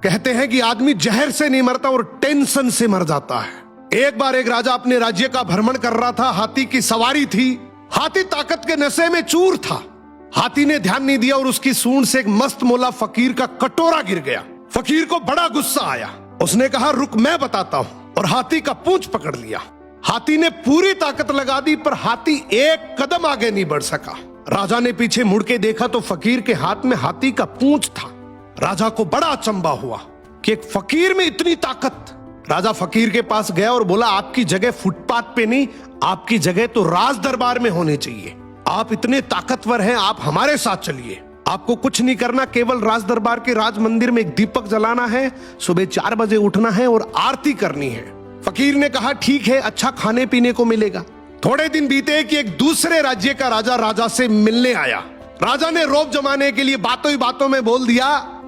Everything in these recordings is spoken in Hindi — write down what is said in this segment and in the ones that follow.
कहते हैं कि आदमी जहर से नहीं मरता और टेंशन से मर जाता है। एक बार एक राजा अपने राज्य का भ्रमण कर रहा था। हाथी की सवारी थी। हाथी ताकत के नशे में चूर था। हाथी ने ध्यान नहीं दिया और उसकी सूंड से एक मस्त मोला फकीर का कटोरा गिर गया। फकीर को बड़ा गुस्सा आया। उसने कहा, रुक मैं बताता हूं, और हाथी का पूंछ पकड़ लिया। हाथी ने पूरी ताकत लगा दी पर हाथी एक कदम आगे नहीं बढ़ सका। राजा ने पीछे मुड़ के देखा तो फकीर के हाथ में हाथी का पूंछ था। राजा को बड़ा अचंभा हुआ कि एक फकीर में इतनी ताकत। राजा फकीर के पास गया और बोला, आपकी जगह फुटपाथ पे नहीं, आपकी जगह तो राज दरबार में होनी चाहिए। आप इतने ताकतवर हैं, आप हमारे साथ चलिए। आपको कुछ नहीं करना, केवल राज दरबार के राज मंदिर में एक दीपक जलाना है, सुबह 4 बजे उठना है और आरती करनी है। फकीर ने कहा, ठीक है, अच्छा खाने पीने को मिलेगा। थोड़े दिन बीते कि एक दूसरे राज्य का राजा से मिलने आया। राजा ने रौब जमाने के लिए बातों ही बातों में बोल दिया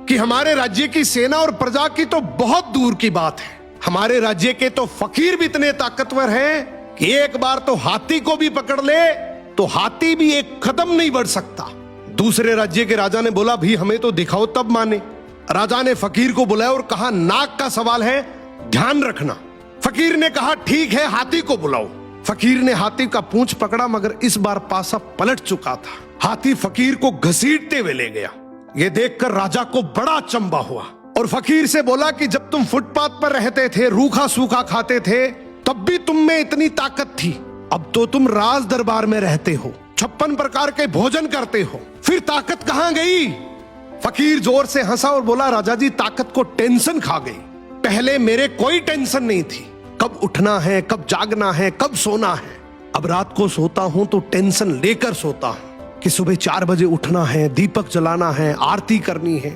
कि हमारे राज्य की सेना और प्रजा की तो बहुत दूर की बात है। हमारे राज्य के तो फकीर भी इतने ताकतवर हैं कि एक बार तो हाथी को भी पकड़ ले तो हाथी भी एक कदम नहीं बढ़ सकता। दूसरे राज्य के राजा ने बोला, भी हमें तो दिखाओ तब माने। राजा ने फकीर को बुलाया और कहा, नाक का सवाल है, ध्यान रखना। फकीर ने कहा, ठीक है, हाथी को बुलाओ। फकीर ने हाथी का पूंछ पकड़ा मगर इस बार पासा पलट चुका था। हाथी फकीर को घसीटते हुए ले गया। ये देखकर राजा को बड़ा अचंभा हुआ और फकीर से बोला कि जब तुम फुटपाथ पर रहते थे, रूखा सूखा खाते थे, तब भी तुम में इतनी ताकत थी। अब तो तुम राज दरबार में रहते हो, 56 प्रकार के भोजन करते हो, फिर ताकत कहां गई? फकीर जोर से हंसा और बोला, राजा जी, ताकत को टेंशन खा गई। पहले मेरे कोई टेंशन नहीं थी, कब उठना है, कब जागना है, कब सोना है। अब रात को सोता हूं तो टेंशन लेकर सोता हूं कि सुबह 4 बजे उठना है, दीपक जलाना है, आरती करनी है।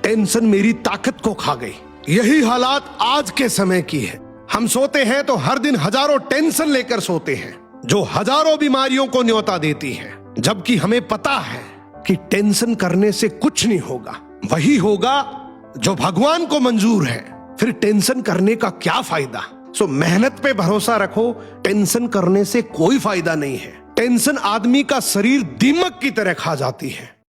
टेंशन मेरी ताकत को खा गई। यही हालात आज के समय की है। हम सोते हैं तो हर दिन हजारों टेंशन लेकर सोते हैं जो हजारों बीमारियों को न्योता देती है, जबकि हमें पता है कि टेंशन करने से कुछ नहीं होगा। वही होगा जो भगवान को मंजूर है। फिर टेंशन करने का क्या फायदा? सो मेहनत पे भरोसा रखो। टेंशन करने से कोई फायदा नहीं है। टेंशन आदमी का शरीर दीमक की तरह खा जाती है।